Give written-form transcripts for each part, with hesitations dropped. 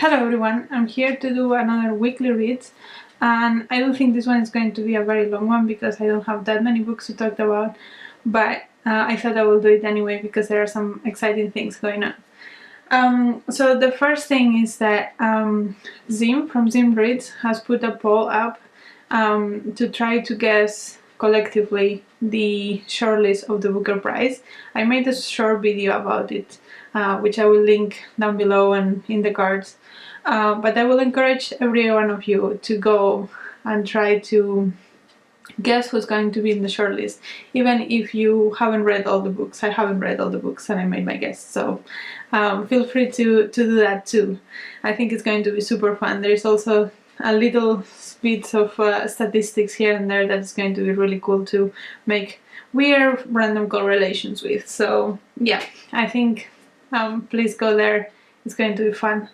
Hello everyone, I'm here to do another weekly read, and I don't think this one is going to be a very long one because I don't have that many books to talk about, but I thought I will do it anyway because there are some exciting things going on. So the first thing is that Zimm from Zimm Reads has put a poll up to try to guess collectively the shortlist of the Booker Prize. I made a short video about it, which I will link down below and in the cards. But I will encourage every one of you to go and try to guess who's going to be in the shortlist, even if you haven't read all the books. I haven't read all the books and I made my guess, so feel free to do that too. I think it's going to be super fun. There's also a little bits of statistics here and there that is going to be really cool to make weird random correlations with. So yeah, I think please go there. It's going to be fun.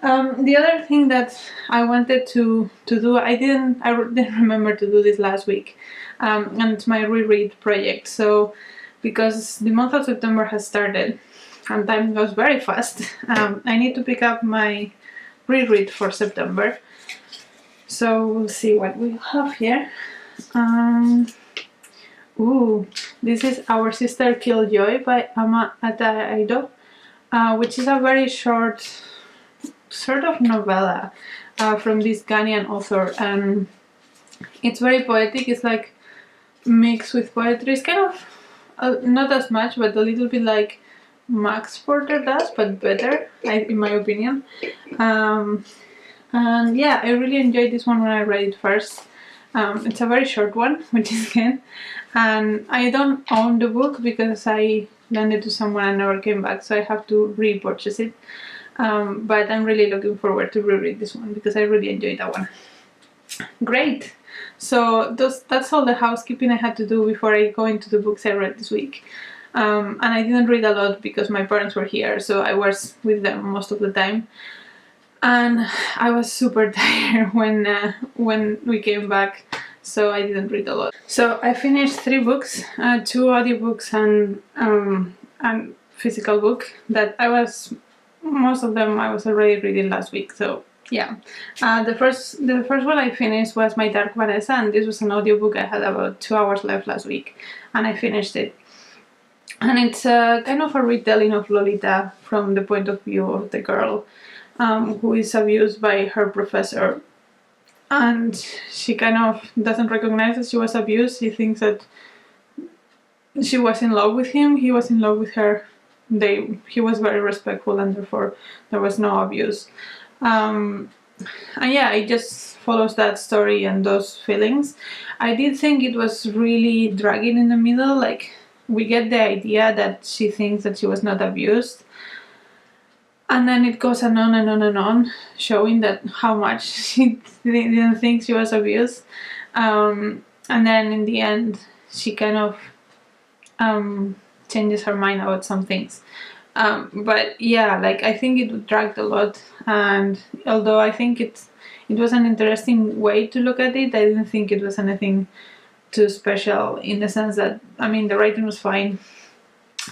The other thing that I wanted to do, I didn't remember to do this last week, and it's my reread project. So because the month of September has started and time goes very fast, I need to pick up my reread for September. So we'll see what we have here. Ooh, this is Our Sister Killjoy by Ama Ata Aidoo, which is a very short sort of novella from this Ghanaian author, and it's very poetic. It's like mixed with poetry. It's kind of not as much, but a little bit like Max Porter does, but better, in my opinion. And yeah, I really enjoyed this one when I read it first. It's a very short one, which is good, and I don't own the book because I lent it to someone and never came back, so I have to repurchase it. But I'm really looking forward to reread this one because I really enjoyed that one. Great! So that's all the housekeeping I had to do before I go into the books I read this week. And I didn't read a lot because my parents were here, so I was with them most of the time. And I was super tired when we came back, so I didn't read a lot. So I finished 3 books, 2 audiobooks and physical book that most of them I was already reading last week, so yeah. The first one I finished was my Dark Vanessa, and this was an audiobook. I had about 2 hours left last week and I finished it. And it's kind of a retelling of Lolita from the point of view of the girl who is abused by her professor, and she kind of doesn't recognize that she was abused. She thinks that she was in love with him, he was in love with her. He was very respectful and therefore there was no abuse. And yeah, it just follows that story and those feelings. I did think it was really dragging in the middle. Like, we get the idea that she thinks that she was not abused, and then it goes on and on and on, showing that how much she didn't think she was abused. And then in the end she kind of changes her mind about some things. But yeah, like, I think it dragged a lot, and although I think it was an interesting way to look at it, I didn't think it was anything too special, in the sense that, I mean, the writing was fine,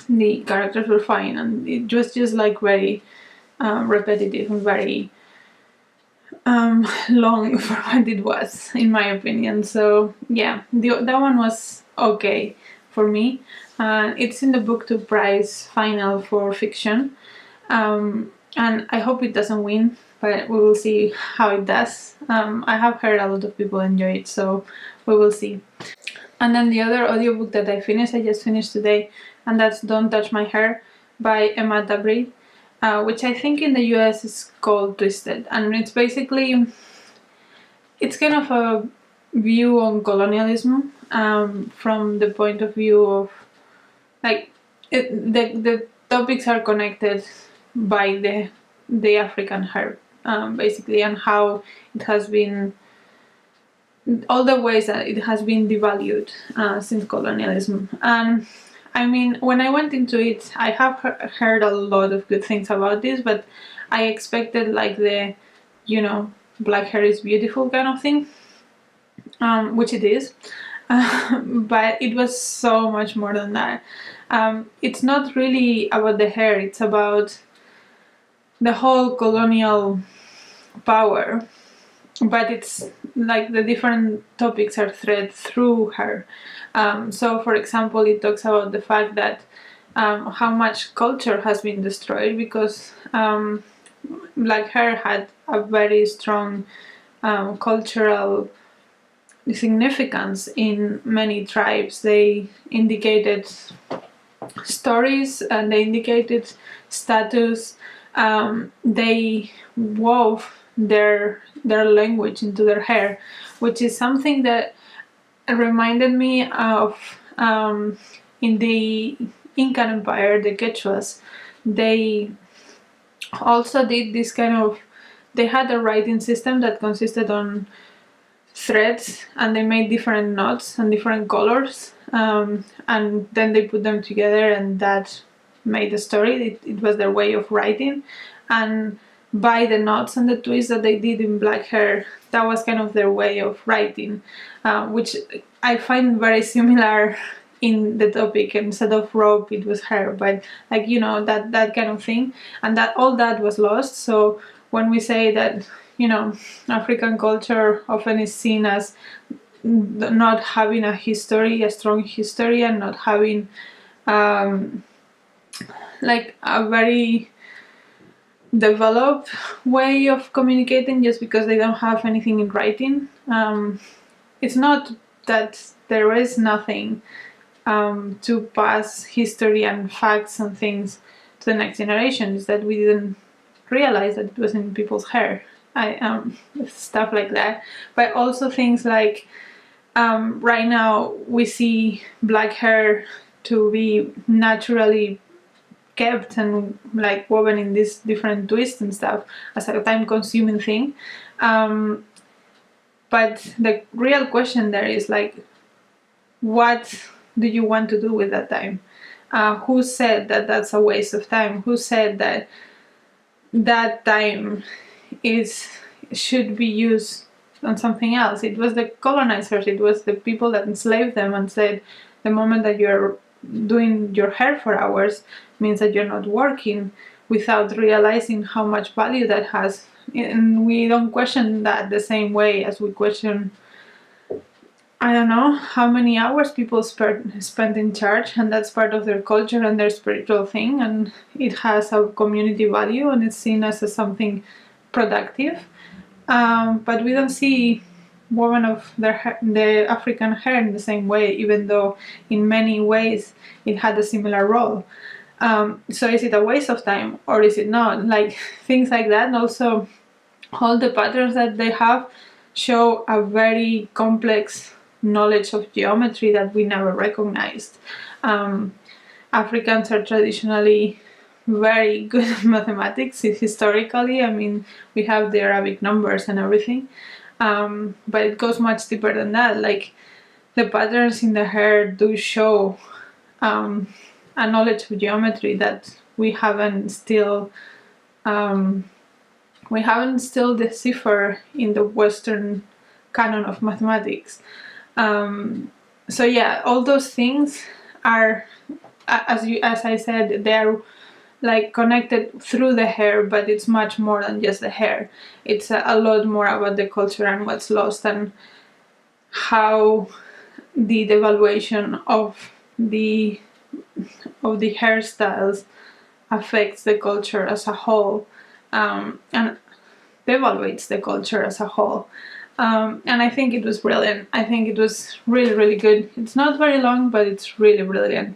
the characters were fine, and it was just like very repetitive and very long for what it was, in my opinion. So yeah, that one was okay for me. It's in the Booktube Prize final for fiction, and I hope it doesn't win, but we will see how it does. I have heard a lot of people enjoy it, so we will see. And then the other audiobook that I just finished today, and that's Don't Touch My Hair by Emma Dabiri, which I think in the US is called Twisted, and it's basically, it's kind of a view on colonialism from the point of view of, like, the topics are connected by the African hair, basically, and how it has been, all the ways that it has been devalued since colonialism. And I mean, when I went into it, I have heard a lot of good things about this, but I expected like the, you know, black hair is beautiful kind of thing, which it is, but it was so much more than that. It's not really about the hair, it's about the whole colonial power, but it's like the different topics are thread through her. So for example, it talks about the fact that how much culture has been destroyed because black hair had a very strong cultural significance in many tribes. They indicated stories and they indicated status. They wove their language into their hair, which is something that reminded me of in the Incan Empire, the Quechuas. They also did this kind of, they had a writing system that consisted on threads, and they made different knots and different colors, and then they put them together, and that made the story. It was their way of writing, and by the knots and the twists that they did in black hair, that was kind of their way of writing, which I find very similar in the topic. Instead of rope, it was hair, but like, you know, that kind of thing, and that all that was lost. So when we say that, you know, African culture often is seen as not having a history, a strong history, and not having like a very developed way of communicating, just because they don't have anything in writing. It's not that there is nothing to pass history and facts and things to the next generation. It's that we didn't realize that it was in people's hair. Stuff like that, but also things like right now we see black hair to be naturally kept and like woven in these different twists and stuff as a time-consuming thing. But the real question there is like, what do you want to do with that time? Who said that that's a waste of time? Who said that that time should be used on something else? It was the colonizers, it was the people that enslaved them and said, the moment that you're doing your hair for hours means that you're not working, without realizing how much value that has. And we don't question that the same way as we question, I don't know, how many hours people spend in church, and that's part of their culture and their spiritual thing, and it has a community value and it's seen as something productive. But we don't see women of the African hair in the same way, even though in many ways it had a similar role. So is it a waste of time or is it not? Like things like that. And also all the patterns that they have show a very complex knowledge of geometry that we never recognized. Africans are traditionally very good at mathematics historically. I mean, we have the Arabic numbers and everything, but it goes much deeper than that. Like the patterns in the hair do show a knowledge of geometry that we haven't still deciphered in the Western canon of mathematics. So yeah, all those things are, as I said, they're like connected through the hair, but it's much more than just the hair. It's a lot more about the culture and what's lost, and how the devaluation of the hairstyles affects the culture as a whole, and devaluates the culture as a whole. And I think it was brilliant. I think it was really, really good. It's not very long, but it's really brilliant.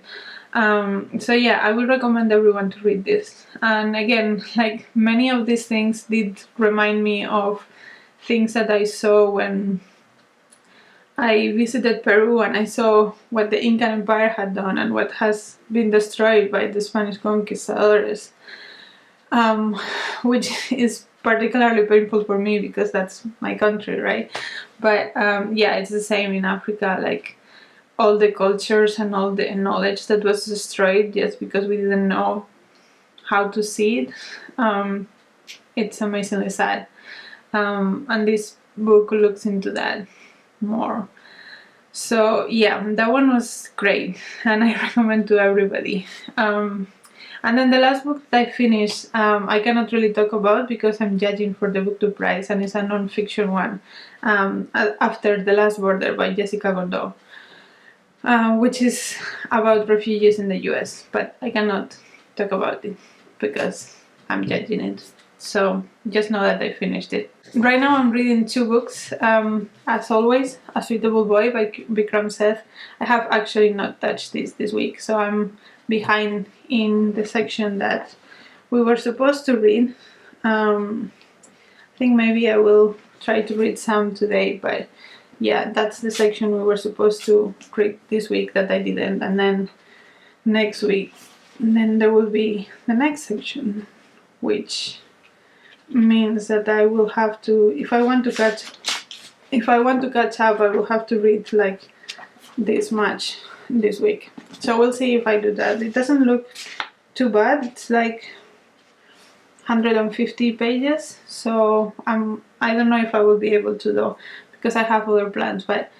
So yeah, I would recommend everyone to read this. And again, like many of these things did remind me of things that I saw when I visited Peru, and I saw what the Incan Empire had done and what has been destroyed by the Spanish conquistadores, which is particularly painful for me because that's my country, right? But yeah, it's the same in Africa. Like all the cultures and all the knowledge that was destroyed just because we didn't know how to see it. It's amazingly sad. And this book looks into that more. So yeah, that one was great and I recommend to everybody. And then the last book that I finished, I cannot really talk about because I'm judging for the Booktube Prize, and it's a non-fiction one, After the Last Border by Jessica Gordeau, which is about refugees in the US, but I cannot talk about it because I'm judging it. So just know that I finished it. Right now I'm reading 2 books. As always, A Suitable Boy by Vikram Seth. I have actually not touched this week, so I'm behind in the section that we were supposed to read. I think maybe I will try to read some today, but yeah, that's the section we were supposed to read this week that I didn't, and then next week, and then there will be the next section, which means that I will have to, if I want to catch up, I will have to read like this much this week. So we'll see if I do that. It doesn't look too bad. It's like 150 pages, so I don't know if I will be able to though, because I have other plans, but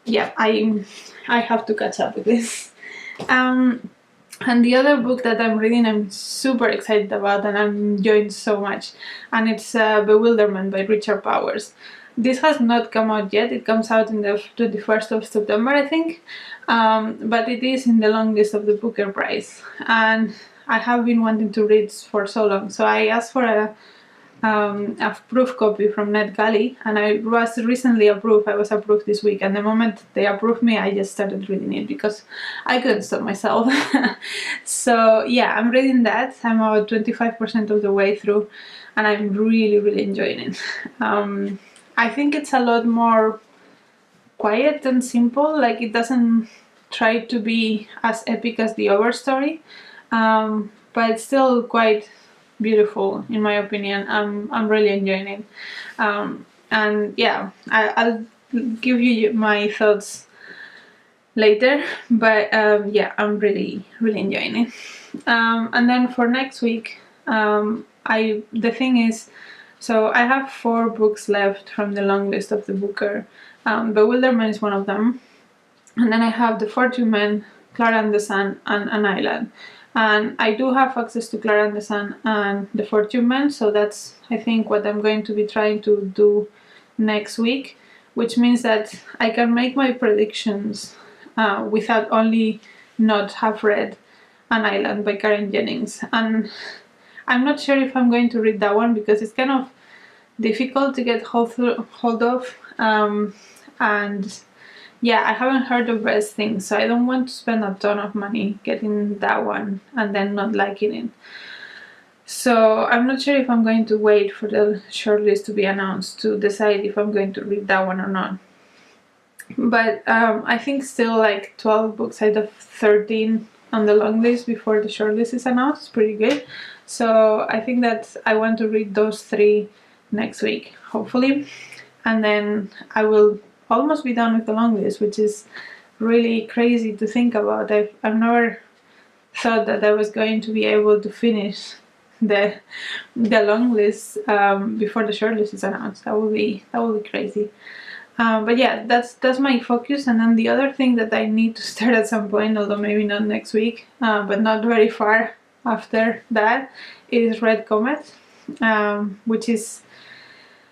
yeah, I have to catch up with this. And the other book that I'm reading, I'm super excited about and I'm enjoying so much, and it's Bewilderment by Richard Powers. This has not come out yet. It comes out in the 21st of September, I think, but it is in the long list of the Booker Prize, and I have been wanting to read for so long, so I asked for a proof copy from NetGalley, and I was recently approved. I was approved this week, and the moment they approved me, I just started reading it because I couldn't stop myself. So yeah, I'm reading that. I'm about 25% of the way through, and I'm really enjoying it. I think it's a lot more quiet and simple. Like, it doesn't try to be as epic as the other story, but it's still quite beautiful in my opinion. I'm really enjoying it, and yeah, I'll give you my thoughts later, but yeah, I'm really enjoying it. And then for next week, the thing is, so I have 4 books left from the long list of the Booker. Bewilderment is one of them, and then I have The Fortune Men, Klara and the Sun, and An Island. And I do have access to Klara and the Sun and The Fortune Man, so that's, I think, what I'm going to be trying to do next week, which means that I can make my predictions without only not have read An Island by Karen Jennings. And I'm not sure if I'm going to read that one because it's kind of difficult to get hold of, and yeah, I haven't heard of best things, so I don't want to spend a ton of money getting that one and then not liking it. So I'm not sure if I'm going to wait for the shortlist to be announced to decide if I'm going to read that one or not. But I think still like 12 books out of 13 on the long list before the shortlist is announced is pretty good. So I think that I want to read those 3 next week, hopefully, and then I will almost be done with the long list, which is really crazy to think about. I've never thought that I was going to be able to finish the long list before the short list is announced. That would be crazy. But yeah, that's my focus. And then the other thing that I need to start at some point, although maybe not next week, but not very far after that, is Red Comet, which is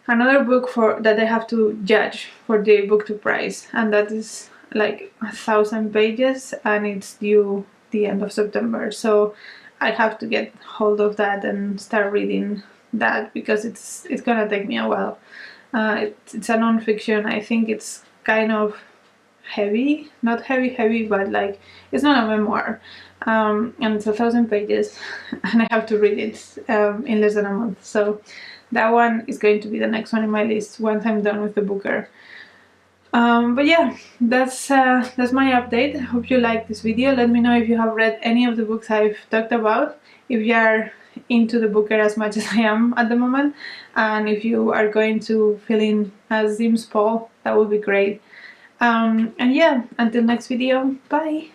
another book that I have to judge for the Booktube Prize, and that is like 1,000 pages, and it's due the end of September. So I have to get hold of that and start reading that because it's gonna take me a while. It's a non-fiction. I think it's kind of heavy, not heavy, but like it's not a memoir, and it's 1,000 pages, and I have to read it in less than a month. So that one is going to be the next one in my list once I'm done with the Booker. But yeah, that's my update. I hope you like this video. Let me know if you have read any of the books I've talked about, if you are into the Booker as much as I am at the moment, and if you are going to fill in Zimm's poll, that would be great. And yeah, until next video, bye!